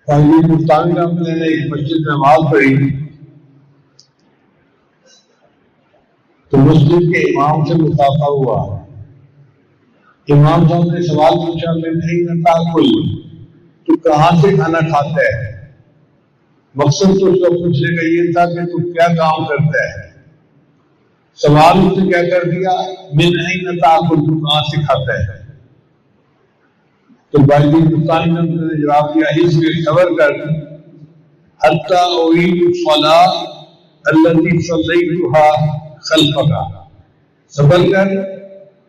قاضی مستانی رحمۃ اللہ نے ایک مسجد میں نماز پڑھی تو مسجد کے امام سے مصافحہ ہوا. امام صاحب نے سوال پوچھا میں نہیں تاکل تو کہاں سے کھانا کھاتا ہے. مقصد تو اس کا پوچھنے کا یہ تھا کہ تو کیا کام کرتا ہے. سوال اس نے کیا کر دیا من نہیں تاکل تو کہاں سے کھاتا ہے. تو بھائی ہندوستانی نے جواب دیا اس میں صبر کر حتی اعید الصلاۃ التي صلیتها خلفک، صبر کر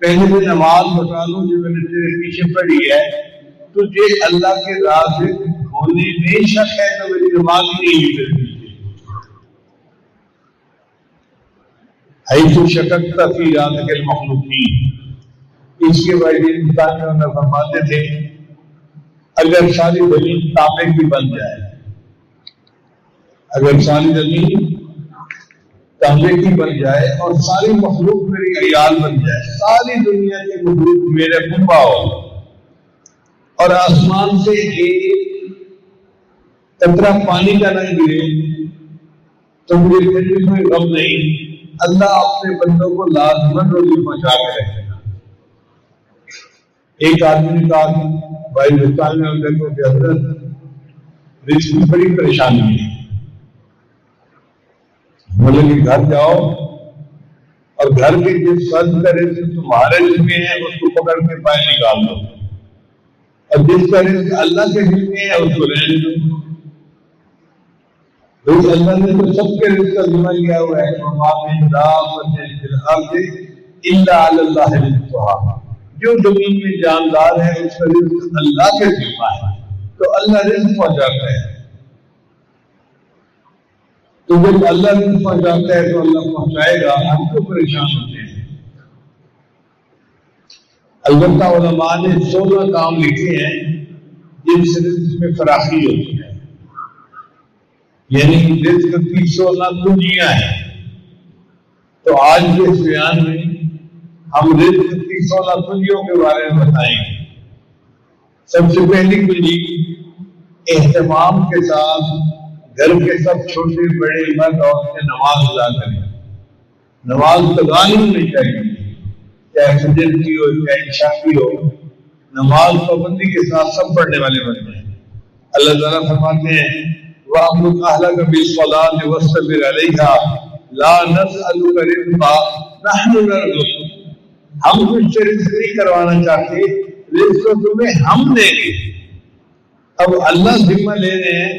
پہلے سے نماز بتا لوں جو میں نے تیرے پیچھے پڑھی ہے. تجھے اللہ کے راضی ہونے میں شک ہے تو میری نماز ہی نہیں کرتی. حیث شککت فی رازق المخلوقین، اس کے بعد انسانوں نے فرماتے تھے اگر ساری زمین تانبے کی بن جائے، اگر ساری زمین تانبے کی بن جائے اور ساری مخلوق میری عیال بن جائے، ساری دنیا کے مخلوق میرے پھپھا ہو اور آسمان سے ایک قطرہ پانی کا نہ گرے تو مجھے پھر بھی کوئی غم نہیں. اللہ اپنے بندوں کو لازمن روزی پہنچا کے رکھے گا. ایک آدمی نے کہا بھائی ہندوستان میں دیکھو کہ حضرت رزق کی بڑی پریشانی ہے. بولے کہ گھر جاؤ اور گھر کے جس فرد کا رزق تمہارے ذمہ میں ہے اس کو پکڑ کے پائے نکال دو اور جس کا رزق اللہ کے ذمہ میں ہے اس کو رہنے دو. بھائی اللہ نے تو سب کے رزق کا ذمہ لیا ہوا ہے. وما من دابۃ فی الارض الا علی اللہ رزقها، جو زمین میں جاندار ہے اس کا رزق اللہ کے ذمہ ہے تو اللہ رزق پہنچاتا ہے. تو جب اللہ رزق پہنچاتا ہے تو اللہ پہنچائے گا. ہم تو پریشان ہوتے ہیں. البتہ علماء نے 16 کام لکھے ہیں جن سے رزق میں فراخی ہوتی ہے، یعنی رزق کی 16 کنجیاں ہیں. تو آج کے اس بیان میں ہم رزق کی 16 کنجیوں کے بارے میں بتائیں گے. سب سے پہلی کنجی اہتمام کے ساتھ گھر کے سب چھوٹے بڑے مرد عورتیں نماز ادا کریں. نماز قضا نہیں ہونی چاہیے، چاہے فجر کی ہو چاہے عشاء کی ہو، نماز پابندی کے ساتھ سب پڑھنے والے بنتے ہیں. اللہ تعالیٰ فرماتے ہیں وَأَمُرْ أَهْلَكَ بِالصَّلَاةِ وَاصْطَبِرْ عَلَيْهَا لَا نَسْأَلُكَ رِزْقًا نَحْنُ نَرْزُقُكَ، ہم تجھ سے رزق نہیں کروانا چاہتے، رزق تمہیں ہم دیں گے. اب اللہ ذمہ لے رہے ہیں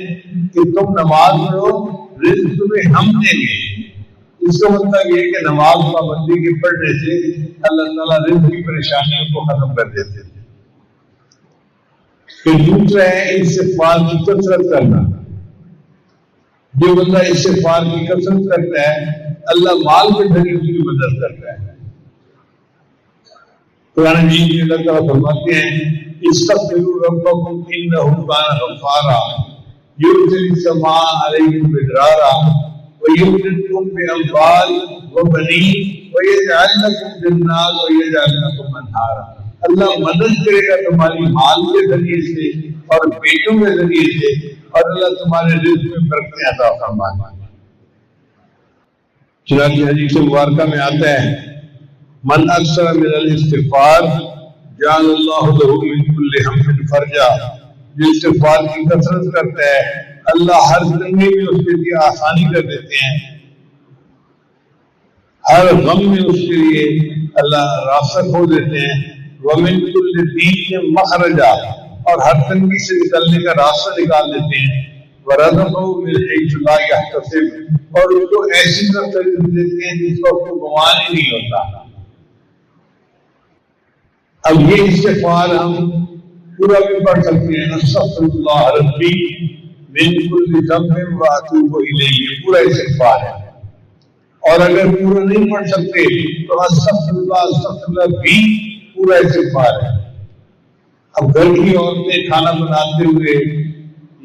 کہ تم نماز پڑھو، رزق تمہیں ہم دیں گے. اس کا مطلب یہ کہ نماز پابندی کے پڑھنے سے اللہ تعالیٰ رزق کی پریشانیوں کو ختم کر دیتے ہیں. پھر دوسرا ہے استغفار کی کثرت کرنا. جو بندہ استغفار کی کثرت کرتا ہے اللہ مال کے ذریعے اس کی مدد کرتا ہے. قرآن مجید میں اللہ تعالیٰ فرماتے ہیں استغفروا ربکم انہ کان غفارا یرسل السماء علیکم مدرارا ویمددکم باموال وبنین ویجعل لکم جنات ویجعل لکم انہارا. اللہ مدد کرے گا تمہاری مال کے ذریعے سے اور بیٹوں کے ذریعے سے اور اللہ تمہارے رزق میں برکتیں عطا فرمائے گا. چنانچہ حدیث مبارکہ میں آتا ہے من اکثر من الاستغفار جعل اللہ له من كل هم فرجا، جو استغفار کی کثرت کرتا ہے اللہ ہر تنگی میں اس کے لیے آسانی کر دیتے ہیں، ہر غم میں اس کے لیے اللہ راستہ کھول دیتے ہیں. ومن كل ضيق مخرجا، اور ہر تنگی سے نکلنے کا راستہ نکال دیتے ہیں. ورزقه من حيث لا يحتسب، اور اس کو ایسی طرف رزق دیتے ہیں جس کو اس کو گمان ہی نہیں ہوتا. اب یہ استغفار ہم پورا بھی پڑھ سکتے ہیں. استغفر اللہ ربی من كل ذنب واتوب الیہ، پورا استغفار ہے. اور اگر پورا نہیں پڑھ سکتے تو استغفر اللہ بھی پورا استغفار ہے. اب گھر کی عورتیں کھانا بناتے ہوئے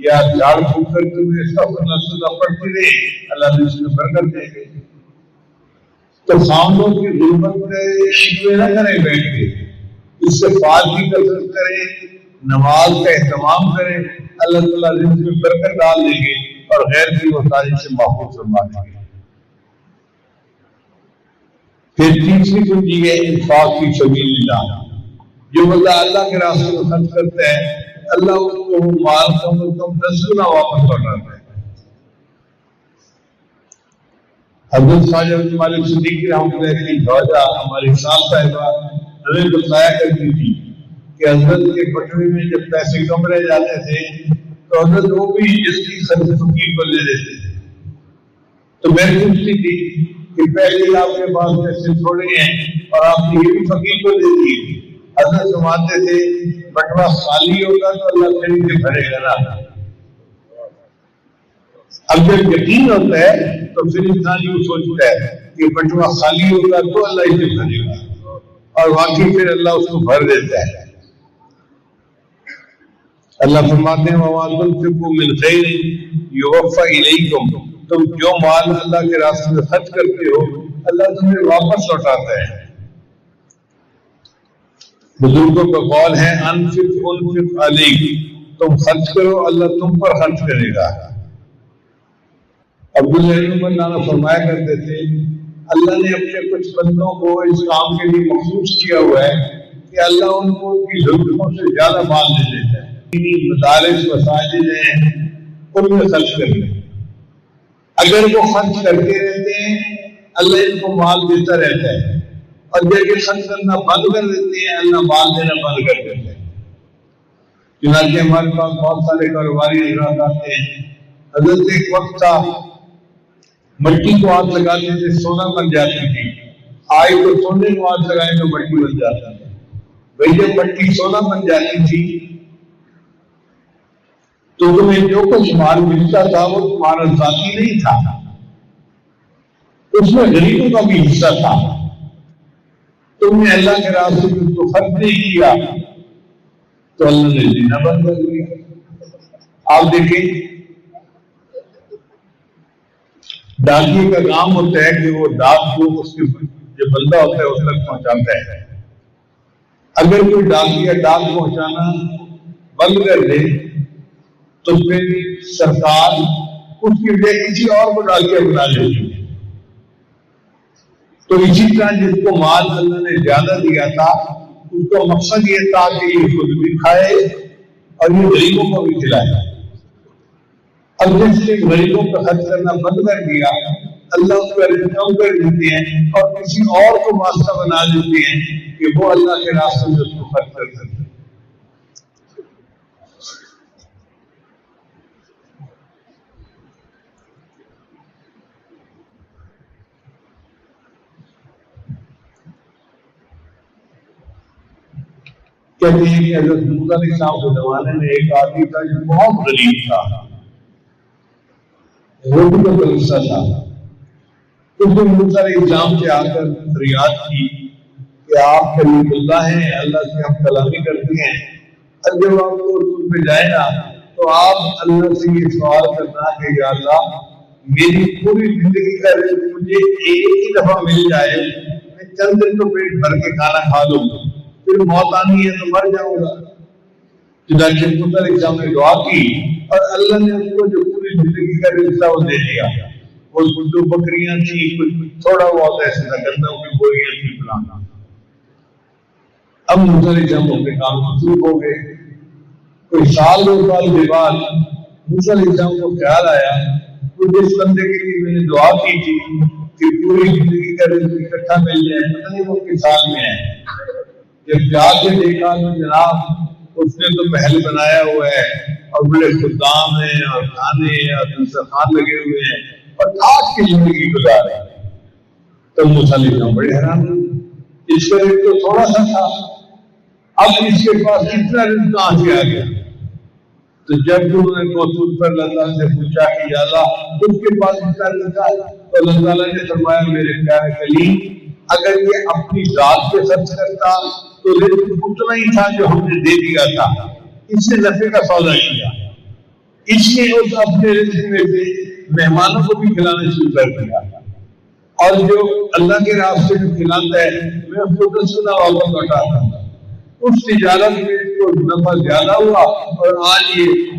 یا جھاڑ پھونک کرتے ہوئے استغفر اللہ پڑھتے رہے، اللہ نے اس میں برکت دے گی. تو خامدوں کی غربت شکوے نہ کریں بیٹھ کے، استغفار کی کثرت کریں، نماز کا اہتمام کریں. اللہ تعالیٰ رزق میں برکت ڈال دیں گے اور غیر کی محتاجی سے محفوظ فرما دیں گے۔ پھر تیسری کنجی ہے انفاق فی سبیل اللہ۔ جو بندہ اللہ کے راستے میں خرچ کرتا ہے اللہ اس کو مال کم از کم 10 گنا واپس لوٹاتا ہے۔ حضرت خواجہ مالک صدیق رحمۃ اللہ کی خواجہ ہماری سال صاحبہ ہمیں بتایا کرتی تھی کہ حضرت کے پٹوی میں جب پیسے کم رہ جاتے تھے تو حضرت وہ بھی جس کی خرچ فقیر کو دے دیتے تھے۔ تو میں پوچھتی تھی کہ پہلے آپ کے پاس پیسے تھوڑے ہیں اور آپ نے یہ بھی فقیر کو دے دیے۔ حضرت سماتے تھے بٹوا خالی ہوگا تو اللہ خرید کے بھرے گا نا۔ اب جب یقین ہوتا ہے تو پھر انسان یوں سوچتا ہے کہ بٹوا خالی ہوگا تو اللہ اسے بھرے گا، اور واقعی پھر اللہ اس کو بھر دیتا ہے۔ اللہ فرماتے ہیں وَمَا تُنْفِقُوا مِنْ خَيْرٍ يُوَفَّ إِلَيْكُمْ، تم جو مال اللہ کے راستے میں خرچ کرتے ہو اللہ تمہیں واپس لوٹاتا ہے۔ بزرگوں کا قول ہے انفق انفق علیک، تم خرچ کرو اللہ تم پر خرچ کرے گا۔ عبداللہ نانا فرمایا کرتے تھے اللہ نے اپنے کچھ بندوں کو اس کام کے لیے مخصوص کیا ہوا ہے کہ اللہ ان کو ان کی ضرورتوں سے زیادہ مال دے دیتا ہے۔ مدارس مساجد ہیں ان میں خرچ کریں، اگر وہ خرچ کرتے رہتے ہیں اللہ ان کو مال دیتا رہتا ہے، اور جب یہ خرچ کرنا بند کر دیتے ہیں اللہ مال دینا بند کر دیتا ہے۔ چنانچہ ہمارے پاس بہت سارے کاروباری حضرات آتے ہیں۔ حضرت ایک وقت تھا مٹی کو ہاتھ لگاتے تھے سونا بن جاتی تھی، آئی تو سونے کو ہاتھ لگائیں تو مٹی بن جاتا ہے۔ بھئی جب مٹی سونا بن جاتی تھی تو تمہیں جو کچھ مال ملتا تھا وہ تمہارا ذاتی نہیں تھا، اس میں غریبوں کا بھی حصہ تھا۔ تم نے اللہ کے راستے میں اس کو خرچ نہیں کیا تو اللہ نے دینا بند کر دیا۔ آپ دیکھیں ڈاکیے کا کام ہوتا ہے کہ وہ ڈاک کو اس کے جو بندہ ہوتا ہے اس تک پہنچاتا ہے۔ اگر کوئی ڈاکیا ڈاک پہنچانا بند کر دے تو پھر سرکار اس کی وجہ کسی اور کو ڈاکیا بنا لیتی ہے۔ تو اسی طرح جس کو مال اللہ نے زیادہ دیا تھا اس کو مقصد یہ تھا کہ یہ خود بھی کھائے اور یہ غریبوں کو بھی کھلائے۔ اب جس نے غریبوں کا خرچ کرنا بند کر دیا اللہ اس کا رزق کم کر دیتے ہیں اور کسی اور کو واسطہ بنا دیتے ہیں کہ وہ اللہ کے راستے میں اس کو خرچ کر سکتے۔ کہتے ہیں کہ حضرت موسیٰ علیہ السلام کے زمانے میں ایک آدمی تھا جو بہت غریب تھا، روٹی کا قصہ تھا۔ اس نے موسیٰ علیہ السلام سے آ کر فریاد کی کہ آپ کلیم اللہ ہیں، اللہ سے ہم کلامی کرتے ہیں، اور جب آپ کو رسول پہ جائے نا تو آپ اللہ سے یہ سوال کرنا کہ یا اللہ میری پوری زندگی کا رزق مجھے ایک ہی دفعہ مل جائے، میں چند دن تو پیٹ بھر کے کھانا کھا لوں، پھر موت آنی ہے تو مر جاؤں گا۔ چنانچہ موسیٰ علیہ السلام نے دعا کی اور اللہ نے اس کو جو پوری زندگی کا رزق وہ دے دیا۔ وہ کچھ بکریاں تھی، کچھ تھوڑا بہت ایسے تھا، گندم کی بوریاں تھی فلانا۔ اب موسیٰ علیہ السلام اپنے کام مصروف ہو گئے۔ کوئی سال دو سال کے بعد موسیٰ علیہ السلام کو خیال آیا کہ جس بندے کے لیے میں نے دعا کی تھی کہ پوری زندگی کا رزق اکٹھا مل جائے، پتہ نہیں وہ کس حال میں ہے۔ جب جا کے دیکھا تو جناب اس نے تو محل بنایا ہوا ہے اور بڑے خدام ہیں اور کھانے ہیں اور دسترخوان لگے ہوئے ہیں اور آج کی زندگی گزار رہے ہیں۔ تو موسیٰ علیہ السلام بڑے حیران ہوئے، اس کا رزق تو تھوڑا سا تھا، اب اس کے پاس اتنا رزق کہاں سے آ گیا؟ تو جب انہوں نے کوسود پر اللہ تعالیٰ سے پوچھا کہ یا اللہ اس کے پاس اتنا رزق ہے تو اللہ تعالیٰ نے فرمایا میرے پیارے کلیم اگر یہ اپنی ذات پہ خرچ کرتا تو رزق اتنا ہی تھا جو ہم نے دے دیا تھا، اس سے نفع کا سودا کیا، اس نے اس اپنے رزق میں سے مہمانوں کو بھی کھلانا شروع کر دیا، اور جو اللہ کے راستے میں کھلاتا ہے میں اس کو 10 گنا واپس لوٹاتا ہوں۔ اس تجارت میں اس کو نفع زیادہ ہوا اور آج یہ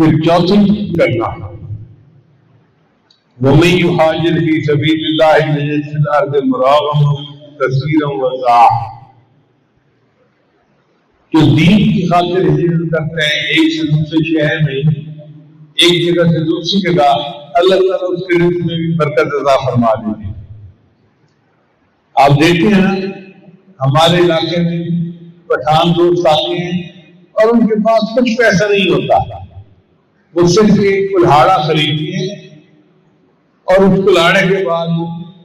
پھر چوتھی کرنا وَمَن يُهَاجِرْ فِي سَبِيلِ اللَّهِ يَجِدْ فِي الْأَرْضِ مُرَاغَمًا كَثِيرًا وَسَعًا، جو دین کی خاطر ہجرت کرتے ہیں ایک سے دوسرے شہر میں، ایک جگہ سے دوسری جگہ، اللہ تعالیٰ اس کے رزق میں بھی برکت عطا فرما دیتے ہیں۔ آپ دیکھتے ہیں نا ہمارے علاقے میں پٹھان دوست آتے ہیں اور ان کے پاس کچھ پیسہ نہیں ہوتا، وہ صرف ایک کلہاڑا خریدتے ہیں اور اس کلاڑے کے بعد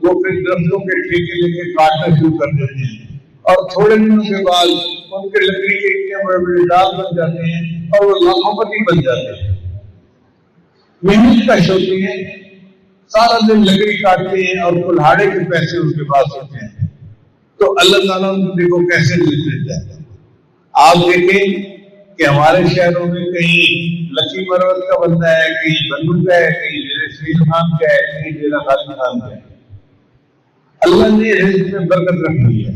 وہ پھر درختوں کے ٹھیکے لے کے کاٹنا شروع کر دیتے ہیں، اور تھوڑے دنوں کے بعد ان کے لکڑی کے اتنے بڑے بڑے ڈال بن جاتے ہیں اور وہ لاکھوں پتی بن جاتے ہیں۔ محنت کش ہوتی ہے، سارا دن لکڑی کاٹتے ہیں اور کلاڑے کے پیسے ان کے پاس ہوتے ہیں، تو اللہ تعالیٰ ان کو کیسے رزق دیتا ہے۔ آپ دیکھیں کہ ہمارے شہروں میں کہیں لکی مروت کا بندہ ہے، کہیں بندو کا ہے، کہیں شریف خان کا ہے، کہیں ڈیرا خالد خان کا ہے۔ اللہ نے رزق میں برکت رکھ دی ہے۔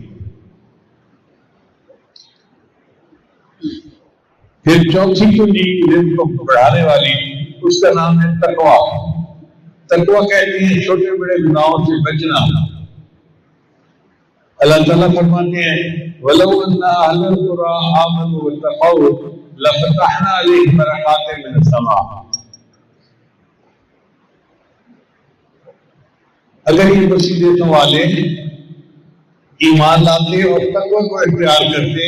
پھر چوتھی کنجی رزق کو بڑھانے والی، اس کا نام ہے تقویٰ۔ تقویٰ کہتے ہیں چھوٹے بڑے گناہوں سے بچنا۔ اللہ تعالیٰ فرماتے ہیں وَلَوْ أَنَّ أَهْلَ الْقُرَىٰ آمَنُوا وَاتَّقَوْا لَفَتَحْنَا عَلَيْهِمْ بَرَكَاتٍ مِّنَ السَّمَاءِ۔ اگر یہ بصیرتوں والے ایمان لاتے اور تقویٰ کو اختیار کرتے،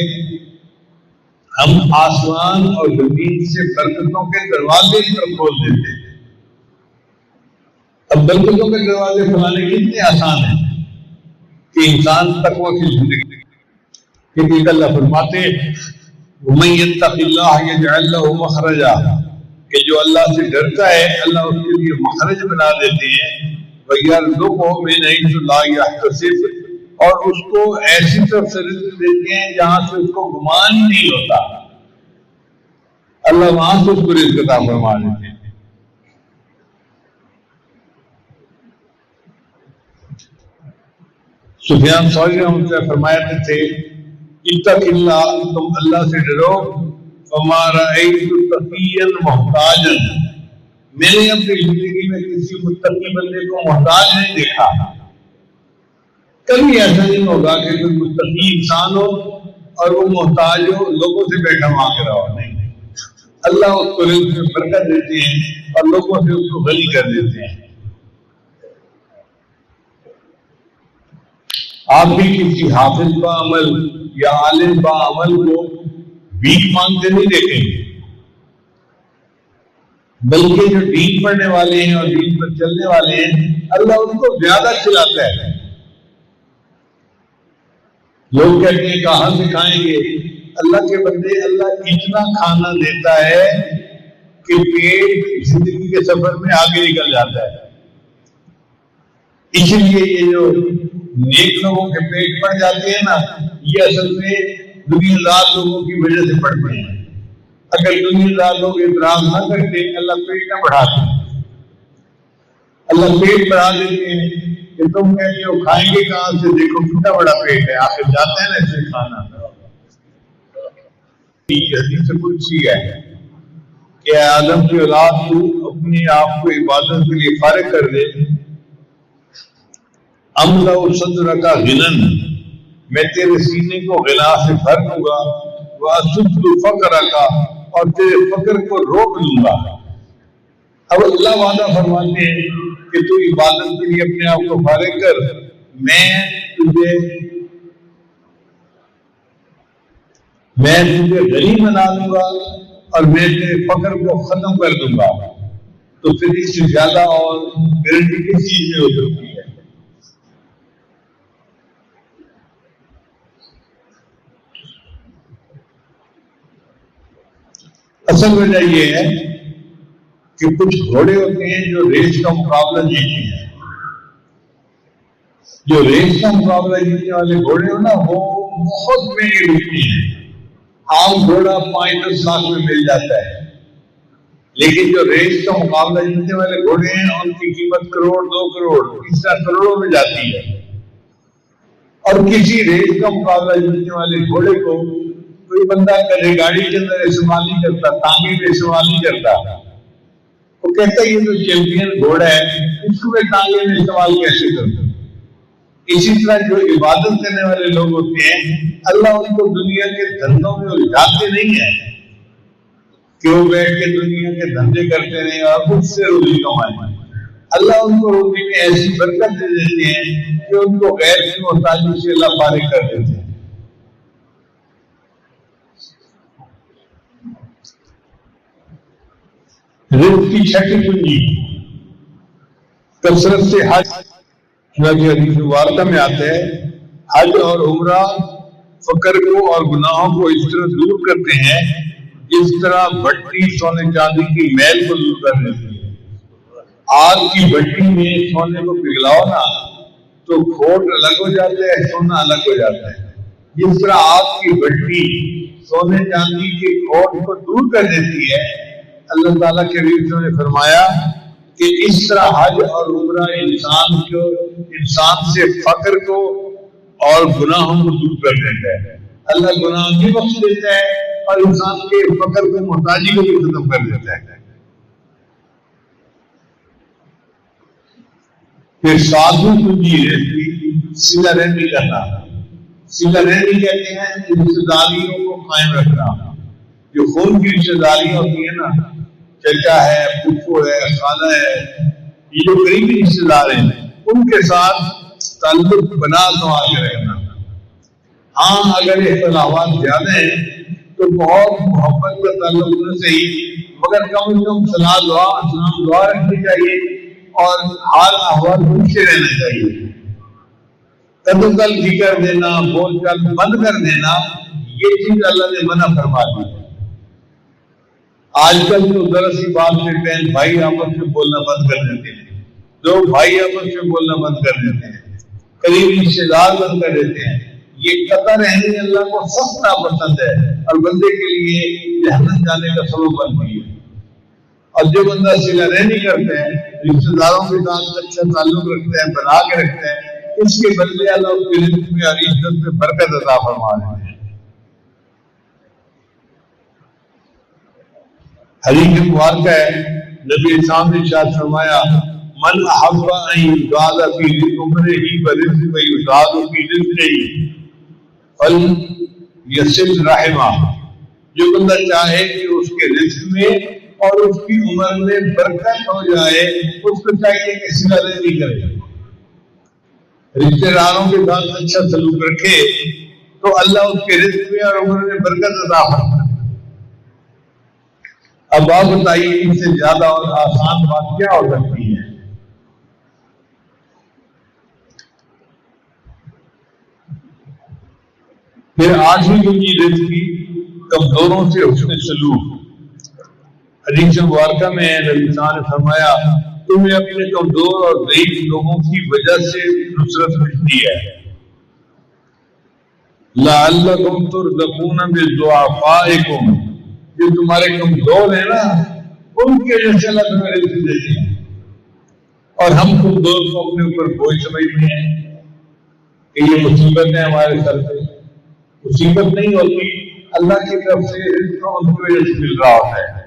ہم آسمان اور زمین سے برکتوں کے دروازے پر کھول دیتے۔ اب برکتوں کے دروازے کھلانے کتنے آسان ہیں کہ انسان تقویٰ کی زندگی، کیونکہ اللہ فرماتے وَمَن يَتَّقِ اللَّهَ يَجْعَل لَّهُ مَخْرَجًا، کہ جو اللہ سے ڈرتا ہے اللہ اس کے لیے مخرج بنا دیتے ہیں، وَيَرْزُقْهُ مِنْ حَيْثُ لَا يَحْتَسِبُ، اور اس کو ایسی طرف سے رزق دیتے ہیں جہاں سے اس کو گمان ہی نہیں ہوتا، اللہ وہاں سے اس کو رزق عطا فرما دیتے ہیں۔ سفیان ثوری رحمۃ اللہ فرماتے تھے اتق اللہ، تم اللہ سے ڈرو، فما رأیت تقیا محتاجا، میں نے اپنی زندگی میں کسی متقی بندے کو محتاج نہیں دیکھا۔ کبھی ایسا نہیں ہوگا کہ کوئی متقی انسان ہو اور وہ محتاج ہو، لوگوں سے بیٹھا مانگ رہا ہو، نہیں، اللہ اس کو رزق میں برکت دیتے ہیں اور لوگوں سے اس کو غنی کر دیتے ہیں۔ آپ بھی کسی حافظ با عمل یا عالم با عمل کو بھیک مانگتے نہیں دیکھیں گے، بلکہ جو دین پڑھنے والے ہیں اور دین پر چلنے والے ہیں اللہ ان کو زیادہ کھلاتا ہے۔ لوگ کہتے ہیں کہاں سے کھائیں گے؟ اللہ کے بندے، اللہ اتنا کھانا دیتا ہے کہ پیٹ زندگی کے سفر میں آگے نکل جاتا ہے۔ اس لیے یہ جو نیک لوگوں کے پیٹ پڑ جاتے ہیں نا، یہ اصل میں دنیا دار لوگوں کی وجہ سے پڑتے ہیں۔ اگر دنیا دار لوگ اعتراض نہ کرتے اللہ پیٹ نہ بڑھاتے۔ اللہ پیٹ بڑھا دیتے ہیں کہ تم کہتے ہو کھائیں گے کہاں سے، دیکھو کتنا بڑا پیٹ ہے، آخر جاتا ہے نا اسے کھانا۔ حدیث قدسی ہے کہ آدم کی اولاد تو اپنے آپ کو عبادت کے لیے فارغ کر دے، املا صدر کا غنن، میں تیرے سینے کو غنا سے بھر دوں گا، واسد فقر کا، اور تیرے فقر کو روک لوں گا۔ اب اللہ وعدہ فرماتے ہیں کہ تو عبادت کے لیے اپنے آپ کو فارغ کر، میں تجھے غنی بنا دوں گا اور میں تیرے فقر کو ختم کر دوں گا۔ تو پھر اس سے زیادہ اور گارنٹی کس چیز میں ہو سکتی ہے؟ اصل وجہ یہ ہے کہ کچھ گھوڑے ہوتے ہیں جو ریس کا مقابلہ جیتے ہیں۔ جو ریس کا مقابلہ جیتنے والے گھوڑے ہو نا، وہ بہت مہنگے بکتے ہیں۔ عام گھوڑا 5-10 لاکھ میں مل جاتا ہے، لیکن جو ریس کا مقابلہ جیتنے والے گھوڑے ہیں ان کی قیمت کروڑ، 2 کروڑ، اس طرح کروڑوں میں جاتی ہے۔ اور کسی ریس کا مقابلہ جیتنے والے گھوڑے کو کوئی بندہ کبھی گاڑی کے اندر استعمال نہیں کرتا، تانگے میں استعمال نہیں کرتا، وہ کہتا ہے یہ تو چیمپئن گھوڑا ہے، اس کو میں تانگے میں استعمال کیسے کرتا؟ اسی طرح جو عبادت کرنے والے لوگ ہوتے ہیں، اللہ ان کو دنیا کے دھندوں میں الجھاتے نہیں ہے کہ وہ بیٹھ کے دنیا کے دھندے کرتے رہیں اور خود سے روزی کمائیں۔ اللہ ان کو روزی میں ایسی برکت دے دیتے ہیں کہ ان کو غیر کی محتاجی سے اللہ فارغ کر دیتے ہیں۔ رزق کی چھٹی کنجی کثرت سے حج، حدیث مبارکہ میں آتا ہے حج اور عمرہ فقر کو اور گناہوں کو اس طرح دور کرتے ہیں جس طرح بھٹی سونے چاندی کی میل کو دور کر دیتی ہے۔ آگ کی بھٹی میں سونے کو پگھلاؤ نا تو کھوٹ الگ ہو جاتا ہے، سونا الگ ہو جاتا ہے۔ جس طرح آگ کی بھٹی سونے چاندی کے کھوٹ کو دور کر دیتی ہے، اللہ تعالیٰ کے رسول نے فرمایا کہ اس طرح حج اور عمرہ انسان سے فقر کو اور گناہوں کو دور کر دیتا ہے۔ اللہ گناہ بھی بخش دیتا ہے اور انسان کے فقر کو محتاجی کو بھی ختم کر دیتا ہے۔ پھر سادھو کنجی رہتی صلہ رحمی کرنا، صلہ رحمی کہتے ہیں رشتہ داریوں کو قائم رکھنا۔ جو خون کی رشتہ داریاں ہوتی ہیں نا، چچا ہے، پھپھو ہے، خالہ ہے، یہ جو قریبی رشتہ دار ہیں ان کے ساتھ تعلق بنا سنوار کے رکھنا۔ ہاں اگر اختلافات زیادہ ہیں تو بہت محبت کا تعلق نہ صحیح، مگر کم از کم سلام دعا رکھنی چاہیے اور حال احوال پوچھتے رہنا چاہیے۔ قدم کل کی کر دینا، بول چال بند کر دینا، یہ چیز اللہ نے منع فرما دی۔ آج کل تو ذرا سی بات سے بہن بھائی آپس میں بولنا بند کر دیتے ہیں، دو بھائی آپس میں بولنا بند کر دیتے ہیں، قریبی رشتے دار بند کر دیتے ہیں۔ یہ قطع رہنے اللہ کو سخت ناپسند ہے اور بندے کے لیے جہنم جانے کا سبب بنتی ہے۔ اور جو بندہ صلہ رحمی کرتا ہے، رشتے داروں کے ساتھ اچھا تعلق رکھتا ہے، بنا کے رکھتا ہے، اس کے بدلے اللہ اس کے رزق میں اور عزت میں برکت عطا فرما دیتے ہیں۔ حدیث مبارکہ ہے، نبی اسلام نے ارشاد فرمایا من احب ان یزاد فی عمرہ برزق و یزاد فی رزقہ فلیصل رحمہ، جو بندہ چاہے کہ اس کے رزق میں اور اس کی عمر میں برکت ہو جائے، اس کو چاہیے کہ صلہ رحمی کرے، رشتے داروں کے ساتھ اچھا سلوک رکھے تو اللہ اس کے رزق میں اور عمر میں برکت عطا فرمائے۔ اب آپ بتائیے ان سے زیادہ اور آسان بات کیا ہو سکتی ہے؟ پھر آٹھویں کنجی رزق کی کمزوروں سے حسن سلوک۔ حدیث مبارکہ میں نبی صلی اللہ علیہ وسلم نے فرمایا تمہیں اپنے کمزور اور ضعیف لوگوں کی وجہ سے نصرت ملتی ہے۔ لعلکم ترزقون بضعفائکم، جو تمہارے کمزور ہیں نا ان کے جیسے اللہ تمہیں رزق دیتے ہیں، اور ہم کمزور کو اپنے اوپر بوجھ سمجھتے ہیں کہ یہ مصیبت ہے ہمارے سر پہ۔ مصیبت نہیں ہوتی، اللہ کی طرف سے رزق ان کی وجہ سے مل رہا ہوتا ہے۔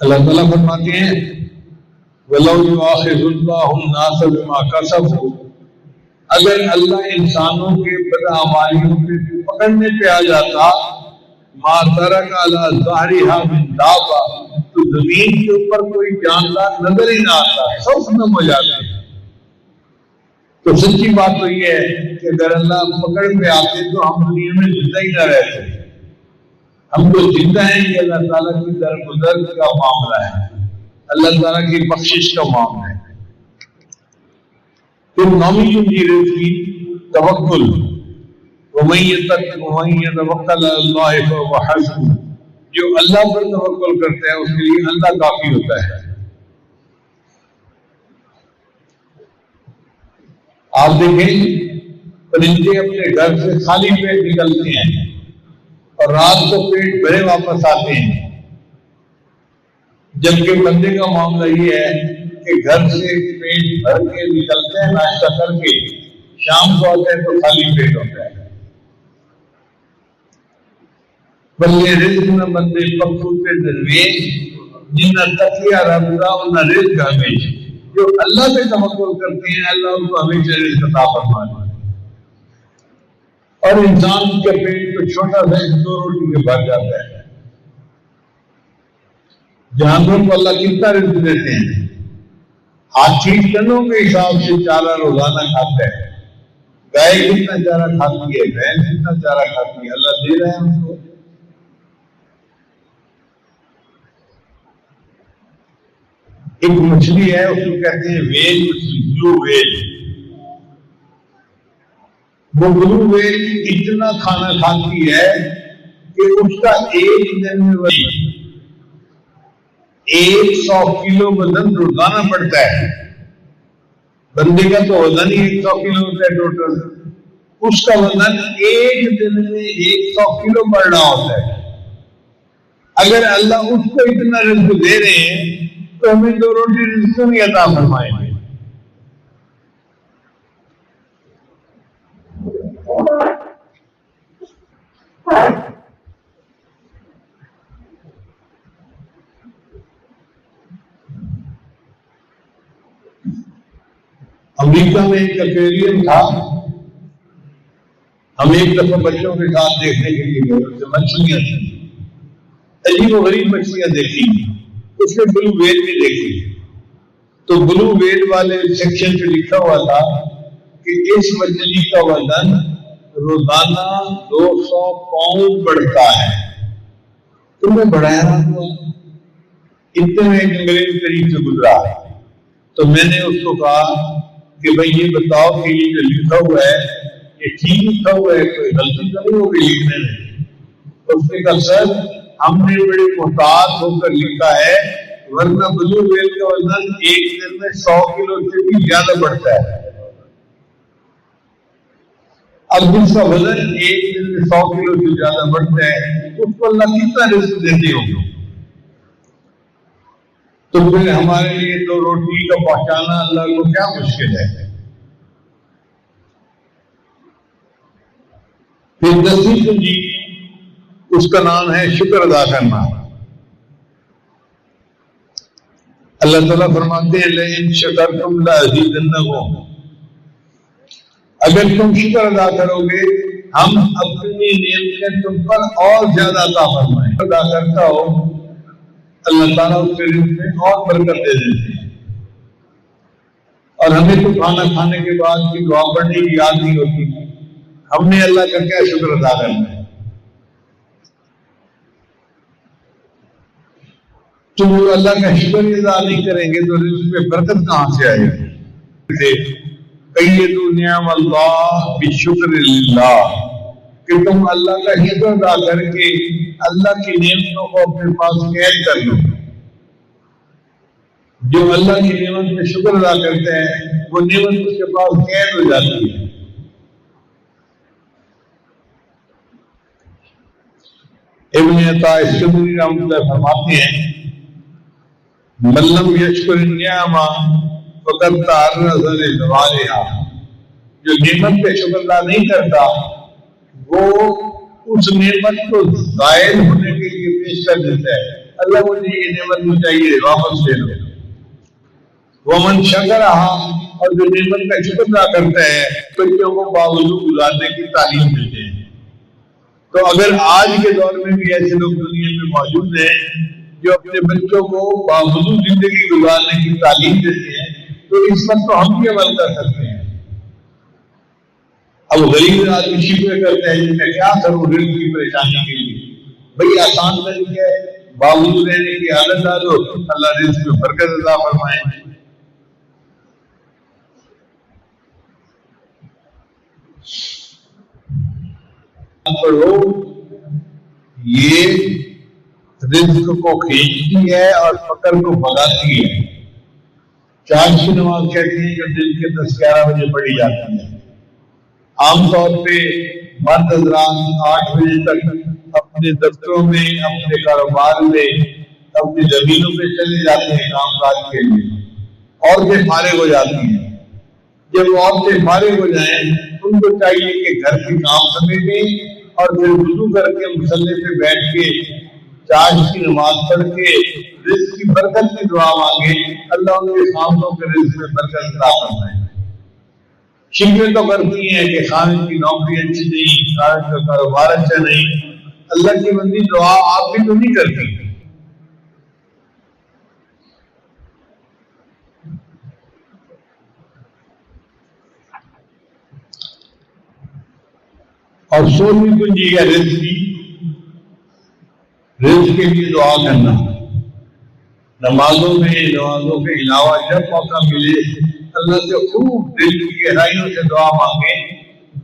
اللہ تعالیٰ فرماتے ہیں وَلَوْ يُؤَاخِذُ اللَّهُ النَّاسَ بِمَا كَسَبُوا، اگر اللہ انسانوں کے بدعمالیوں پہ پکڑنے پہ آ جاتا مَا تَرَكَ عَلَى ظَهْرِهَا مِن دَابَّةٍ، تو زمین کے اوپر کوئی جاندار نظر ہی نہ آتا، سب ختم ہو جاتے۔ تو سچی بات تو یہ ہے کہ اگر اللہ پکڑ پہ آتے تو ہم دنیا میں زندہ ہی نہ رہتے۔ ہم تو زندہ ہیں کہ اللہ تعالیٰ کی درگزر کا معاملہ ہے، اللہ تعالیٰ کی بخشش کا معاملہ ہے۔ پھر نویں کنجی رزق کی توکل، وَمَن يَتَوَکَّلْ عَلَى اللَّهِ فَهُوَ حَسْبُهُ، جو اللہ پر توکل کرتا ہے اس کے لیے اللہ کافی ہوتا ہے۔ آپ دیکھیں پرندے اپنے گھر سے خالی پیٹ نکلتے ہیں اور رات کو پیٹ بھرے واپس آتے ہیں، جبکہ بندے کا معاملہ یہ ہے کہ گھر سے پیٹ بھر کے نکلتے ہیں ناشتہ کر کے، شام کو آتے ہیں تو خالی پیٹ ہوتا ہے۔ بلے رزق نہ بندے پکوتے درویش، جنہ تقیہ ربا انہ رزق ہمیشہ۔ جو اللہ پہ توکل کرتے ہیں اللہ ان کو ہمیشہ رزق عطا فرماتا ہے۔ اور انسان کے پیٹ تو چھوٹا سا 2 روٹی کے بھر جاتا ہے۔ جانوروں کو اللہ کتنا رزق دیتے ہیں؟ ہاتھی ٹنوں کے حساب سے چارہ روزانہ کھاتا ہے، گائے کتنا چارہ کھاتی ہے، بھینس کتنا چارہ کھاتی ہے، اللہ دے رہے ہیں ان کو۔ ایک مچھلی ہے اس کو کہتے ہیں ویل مچھلی، بلو ویل۔ وہ بلو ویل اتنا کھانا کھاتی ہے کہ اس کا ایک دن میں وہی 100 کلو وزن روزانہ بڑھتا ہے۔ بندے کا تو وزن ہی 100 کلو ہوتا ہے ٹوٹل، اس کا وزن ایک دن میں 100 کلو بڑھ رہا ہوتا ہے۔ اگر اللہ اس کو اتنا رزق دے رہے ہیں تو ہمیں 2 روٹی رزق نہیں عطا فرمائیں گے؟ امریکہ میں ایک ایکویریم تھا، ہم ایک دفعہ بچوں کے ساتھ دیکھنے کے لیے گئے، اس سے مچھلیاں تھیں، عجیب و غریب مچھلیاں دیکھی، اس میں بلو ویل بھی دیکھی۔ تو بلو ویل والے سیکشن پہ لکھا ہوا تھا کہ اس مچھلی کا وزن روزانہ 200 پاؤنڈ بڑھتا ہے۔ تو میں بڑا حیران ہوا، اتنے میں ایک انگریز قریب سے گزرا تو میں نے اس کو کہا کہ بھائی یہ بتاؤ کہ یہ جو لکھا ہوا ہے یہ ٹھیک لکھا ہوا ہے، کوئی غلطی تو نہیں ہوگی لکھنے میں؟ اس نے کہا سر ہم نے بڑے محتاط ہو کر لکھا ہے، ورنہ بلو ویل کا وزن ایک دن میں 100 کلو سے بھی زیادہ بڑھتا ہے۔ اب جس کا وزن ایک دن میں 100 کلو سے زیادہ بڑھتا ہے اس کو اللہ کتنا رزق دیتے ہوں گے؟ تو پھر ہمارے لیے 2 روٹی کا پہنچانا اللہ کو کیا مشکل ہے؟ پھر 10ویں پونجی اس کا نام ہے شکر ادا کرنا۔ اللہ تعالیٰ فرماتے ہیں لئن شکرتم لأزیدنکم، اگر تم شکر ادا کرو گے ہم اپنی نعمتیں تم پر اور زیادہ عطا فرمائیں۔ ادا کرتا ہو اللہ تعالیٰ اس کے رزق میں اور برکت دے دیتے ہیں۔ اور ہمیں تو کھانا کھانے کے بعد کی دعا پڑھنے کی یاد نہیں ہوتی، ہم نے اللہ کا کیا شکر ادا کرنا ہے؟ تو وہ اللہ کا شکر ادا نہیں کریں گے تو رزق میں برکت کہاں سے آئے گی؟ قیدوا نعم اللہ بشکر اللہ، کہ تم اللہ کا شکر ادا کر کے اللہ کی نعمتوں کو اپنے پاس قید کر لو۔ جو اللہ کی نعمت میں شکر ادا کرتے ہیں وہ نعمت اس کے پاس قید ہو جاتی ہے۔ ابن عطا اسکندری رحمۃ اللہ فرماتے ہیں من لم یشکر النعم فقد تعرض لزوالها، جو نعمت پہ شکر ادا نہیں کرتا وہ اس نعمت کو زائل ہونے کے لیے پیش کر دیتا ہے، اللہ مجھے یہ نعمت مجھے چاہیے واپس لے لو۔ ومن شکرها، اور جو نعمت کا شکر ادا کرتا ہے بچوں کو باوضو گزارنے کی تعلیم دیتے ہیں۔ تو اگر آج کے دور میں بھی ایسے لوگ دنیا میں موجود ہیں جو اپنے بچوں کو باوضو زندگی گزارنے کی تعلیم دیتے ہیں تو اس پر تو ہم بھی عمل کر سکتے ہیں۔ اب غریب آدمی شکوے کرتے ہیں میں کیا کروں رزق کی پریشانی کے لیے، بھئی آسان طریقے ہے باوضو رہنے کی عادت ڈالو، اللہ رزق میں برکت عطا فرمائے۔ پڑھو یہ رزق کو کھینچتی ہے اور فقر کو بھگاتی ہے۔ چاند کی نماز کہتے ہیں جو دن کے 10-11 بجے پڑھی جاتی ہے۔ عام طور پہ مرد حضرات 8 بجے تک اپنے دفتروں میں اپنے کاروبار میں اپنی زمینوں پہ چلے جاتے ہیں کام کاج کے لیے، عورتیں فارغ ہو جاتی ہیں۔ جب عورتیں فارغ ہو جائیں ان کو چاہیے کہ گھر کے کام سمیٹیں اور پھر وضو کر کے مصلی پہ بیٹھ کے چاش کی نماز پڑھ کے رزق کی برکت کی دعا مانگے، اللہ ان کے سامنے کے رزق میں برکت عطا فرمائے۔ شکوے تو کرتی ہیں کہ خامد کی نوکری اچھی نہیں، خامد کا کاروبار اچھا نہیں، اللہ کی بندی دعا آپ بھی تو نہیں کرتی۔ اور سوچ کنجی ہے رزق کی، رزق کے لیے دعا کرنا، نمازوں کے علاوہ جب موقع ملے اللہ سے خوب دل کی گہرائیوں سے دعا مانگیں۔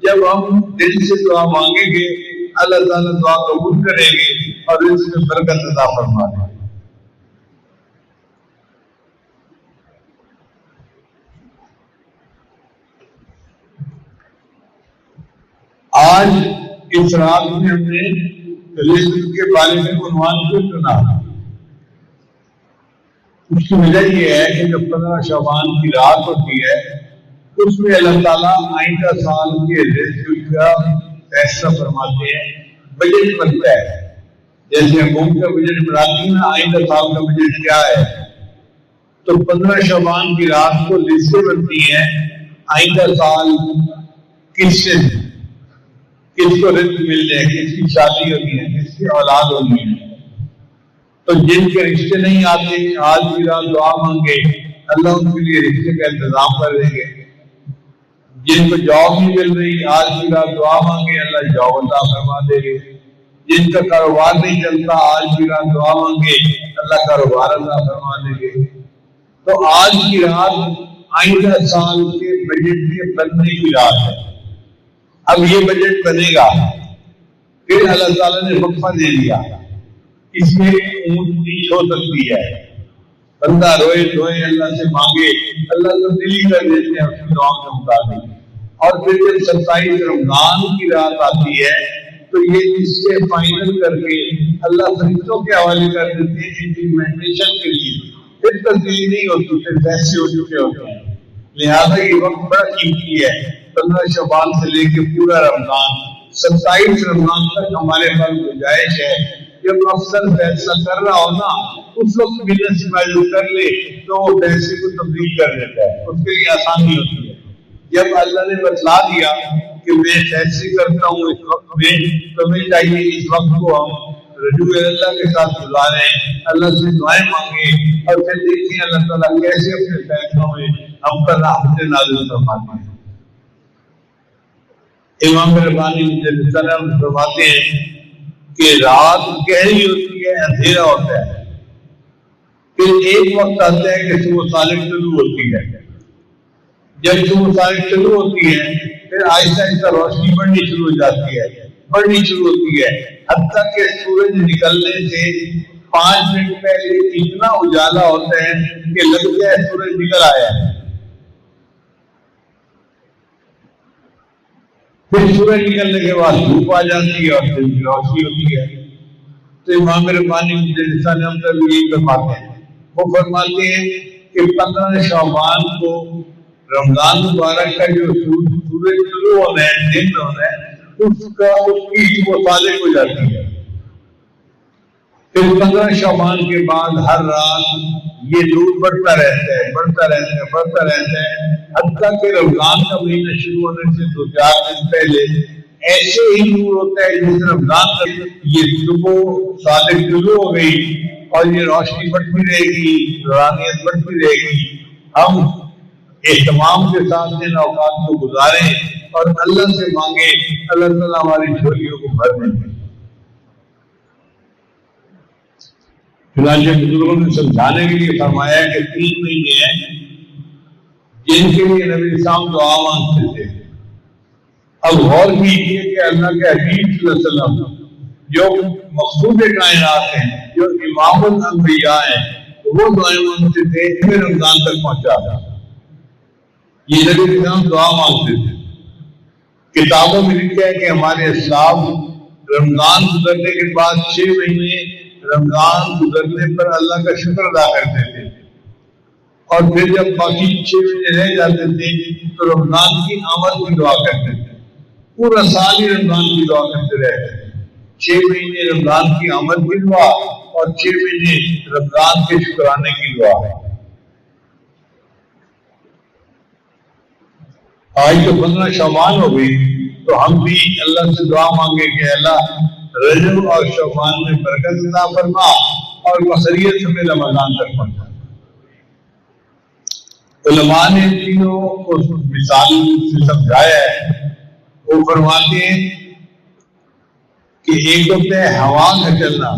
جب ہم دل سے دعا مانگیں گے اللہ تعالیٰ دعا قبول کریں گے اور رزق میں برکت عطا فرمائیں گے۔ آج اس رات میں ہم نے رزق کے بارے میں عنوان کیوں چنا؟ اس کی وجہ یہ ہے کہ جب 15 شعبان کی رات ہوتی ہے اس میں اللہ تعالیٰ آئندہ سال کے رزق کا فیصلہ فرماتے ہیں، بجٹ بنتا ہے۔ جیسے حکومت کا بجٹ بناتی ہے آئندہ سال کا بجٹ کیا ہے، تو 15 شعبان کی رات کو لسٹیں بنتی ہیں آئندہ سال کس کو رزق مل جائے، کس کی شادی ہونی ہے، کس کی اولاد ہونی ہے۔ تو جن کے رشتے نہیں آتے آج کی رات دعا مانگے اللہ ان کے لیے رشتے کا انتظام کر دیں گے۔ جن کو جاب نہیں مل رہی آج کی رات دعا مانگے اللہ جاب عطا فرما دے گے۔ جن کا کاروبار نہیں چلتا آج کی رات دعا مانگے اللہ کاروبار عطا فرما دے گے۔ تو آج کی رات آئندہ سال کے بجٹ کے بننے کی رات ہے۔ اب یہ بجٹ بنے گا، پھر اللہ تعالیٰ نے وقفہ دے دیا، اس میں اونچ نیچ ہو سکتی ہے، بندہ روئے دھوئے اللہ سے مانگے اللہ تو دل ہی کر دیتے ہیں اس کی دعا کے مطابق۔ اور پھر جب 27 رمضان کی رات آتی ہے تو یہ اس سے فائنل کر کے اللہ فرشتوں کے حوالے کر دیتے ہیں امپلیمنٹیشن کے لیے، پھر تبدیلی نہیں ہوتی، پھر فیصلے ہو چکے ہوتے ہیں۔ لہٰذا یہ وقت بڑا قیمتی ہے، 15 شعبان سے لے کے پورا رمضان 27 رمضان تک ہمارے پاس گنجائش ہے۔ جب افسر فیصلہ کر رہا ہو نا اس وقت بزنس معلوم کر لے تو وہ فیصلے کو تبدیل کر دیتا ہے، اس کے لیے آسانی ہوتی ہے۔ جب اللہ نے بتلا دیا کہ میں فیصلے کرتا ہوں اس وقت میں، تو ہمیں چاہیے اس وقت کو ہم رجوع اللہ کے ساتھ گزاریں، اللہ سے دعائیں مانگیں اور پھر دیکھیں اللہ تعالیٰ کیسے اپنے فیصلوں میں ہم پر رحمت نازل فرماتے ہیں۔ امام ربانی فرماتے ہیں کہ رات گہری ہوتی ہے، اندھیرا ہوتا ہے، پھر ایک وقت آتا ہے کہ صبح صالح شروع ہوتی ہے۔ جب صبح صالح شروع ہوتی ہے پھر آہستہ آہستہ روشنی بڑھنی شروع ہو جاتی ہے، بڑھنی شروع ہوتی ہے، حتیٰ کہ سورج نکلنے سے 5 منٹ پہلے اتنا اجالا ہوتا ہے کہ لگتا ہے سورج نکل آیا ہے۔ پھر سورج نکلنے کے بعد دھوپ آ جاتی ہے اور پھر روشنی ہوتی ہے۔ تو امام ربانی یہی فرماتے ہیں، وہ فرماتے ہیں کہ 15 شعبان کو رمضان مبارک کا جو سورج شروع ہونا ہے، دن ہونا ہے، اس کی صبح صادق ہو جاتی ہے۔ پھر 15 شعبان کے بعد ہر رات یہ نور بڑھتا رہتا ہے، بڑھتا رہتا ہے، بڑھتا رہتا ہے، حتیٰ کہ رمضان کا مہینہ شروع ہونے سے 2-4 دن پہلے ایسے ہی نور ہوتا ہے جس رمضان کا یہ صبح صادق شروع ہو گئی اور یہ روشنی بڑھتی رہے گی، نورانیت بڑھتی رہے گی۔ ہم اہتمام کے ساتھ ان اوقات کو گزاریں اور اللہ سے مانگیں، اللہ تعالیٰ ہماری جھولیوں کو بھر دیں۔ چنانچہ بزرگوں نے سمجھانے کے لیے فرمایا کہ 3 مہینے ہیں جن کے لیے نبی اسلام دعا مانگتے تھے۔ اب غور کیجیے کہ اللہ کے حبیب صلی اللہ علیہ وسلم جو مقصود کائنات ہیں، جو امام الانبیاء ہیں، وہ دعائیں مانگتے تھے، پھر رمضان تک پہنچا۔ یہ نبی اسلام دعا مانگتے تھے۔ کتابوں میں لکھا ہے کہ ہمارے اسلاف رمضان گزرنے کے بعد 6 مہینے رمضان گزرنے پر اللہ کا شکر ادا کرتے تھے، اور پھر جب باقی 6 مہینے رہ جاتے تھے تو رمضان کی آمد کی دعا کرتے تھے، پورا سال ہی رمضان کی دعا کرتے رہتے تھے۔ 6 مہینے رمضان کی آمد کی دعا اور 6 مہینے رمضان کے شکرانے کی دعا۔ آج تو 15 شعبان ہو گئی، تو ہم بھی اللہ سے دعا مانگے کہ اللہ رجب اور شعبان میں برکت عطا فرما اور بخیریت ہمیں رمضان تک پہنچا۔ علماء نے تینوں کو مثال سے سمجھایا ہے۔ وہ فرماتے ہیں کہ ایک ہوتا ہے ہوا کا چلنا،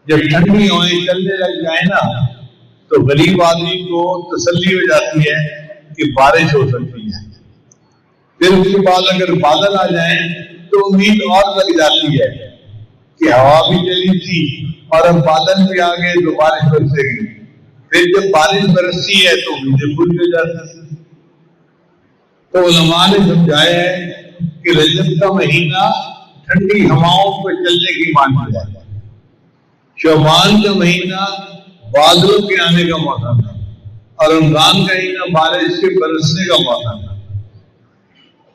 جب ٹھنڈی ہوائیں چلنے لگ جائیں نا تو غریب آدمی کو تسلی ہو جاتی ہے کہ بارش ہو سکتی ہے۔ پھر اس کے بعد اگر بادل آ جائیں تو امید اور لگ جاتی ہے کہ ہوا بھی چلی تھی اور اب بادل بھی آ گئے تو بارش برسے گی۔ پھر جب بارش برستی ہے تو امیدیں پوری ہو جاتی ہیں۔ تو علماء نے سمجھایا ہے کہ رجب کا مہینہ ٹھنڈی ہواؤں پہ چلنے کی مانند ہے، شعبان کا مہینہ بادلوں کے آنے کا موسم ہے، اور رمضان کا مہینہ بارش کے برسنے کا موسم ہے۔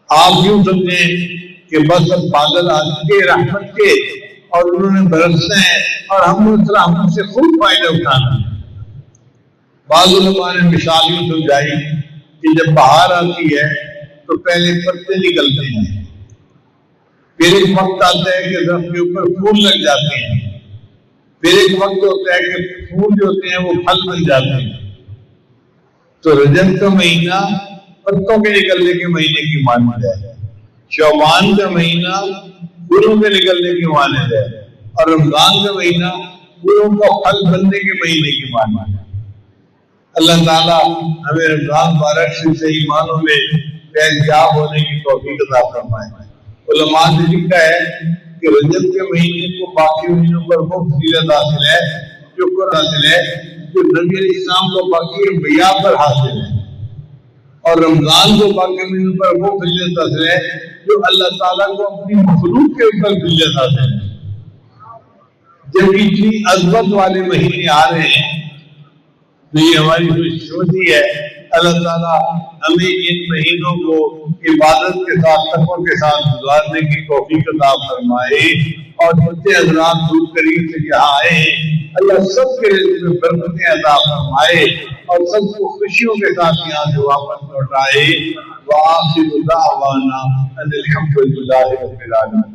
آپ یوں سمجھیں کہ بس اب بادل آ چکے رحمت کے اور انہوں نے برسنا ہے اور ہم نے اس رحمت سے خوب فائدہ اٹھانا ہے۔ بعض علماء نے مثال یوں سمجھائی کہ جب بہار آتی ہے تو پہلے پتے نکلتے ہیں، پھر ایک وقت آتا ہے کہ درخت کے اوپر پھول لگ جاتے ہیں، پھر ایک وقت ہوتا ہے کہ پھول جو ہوتے ہیں وہ پھل بن جاتے ہیں۔ تو رجب کا مہینہ پتوں کے نکلنے کے مہینے کی مانند ہے، شعبان کا مہینہ پھولوں کے نکلنے کی مانند ہے، اور رمضان کا مہینہ پھولوں کا پھل بننے کے مہینے کی مانند ہے۔ اللہ تعالیٰ ہمیں رمضان مبارک سے صحیح معنوں میں فیضیاب ہونے کی توفیق عطا فرمائے۔ علماء نے لکھا ہے کہ رجب کے مہینے کو باقی مہینوں پر وہ فضیلت حاصل ہے جو نبی علیہ السلام کو باقی انبیاء پر حاصل ہے، اور رمضان کو باقی مہینوں پر وہ فضیلت حاصل ہے جو اللہ تعالیٰ کو اپنی مخلوق کے اوپر فضیلت حاصل ہے۔ جب اتنی عظمت والے مہینے آ رہے ہیں تو یہ ہماری خوش ہوتی ہے اللہ تعالیٰ ہمیں ان مہینوں کو عبادت کے ساتھ تقوی کے ساتھ گزارنے کی توفیق عطا فرمائے، اور جتنے حضرات دور قریب سے یہاں آئے ہیں اللہ سب کے رزق میں برکتیں عطا فرمائے اور سب کو خوشیوں کے ساتھ یہاں سے واپس لوٹائے۔ وآخر دعوانا ان الحمد للہ رب العالمین۔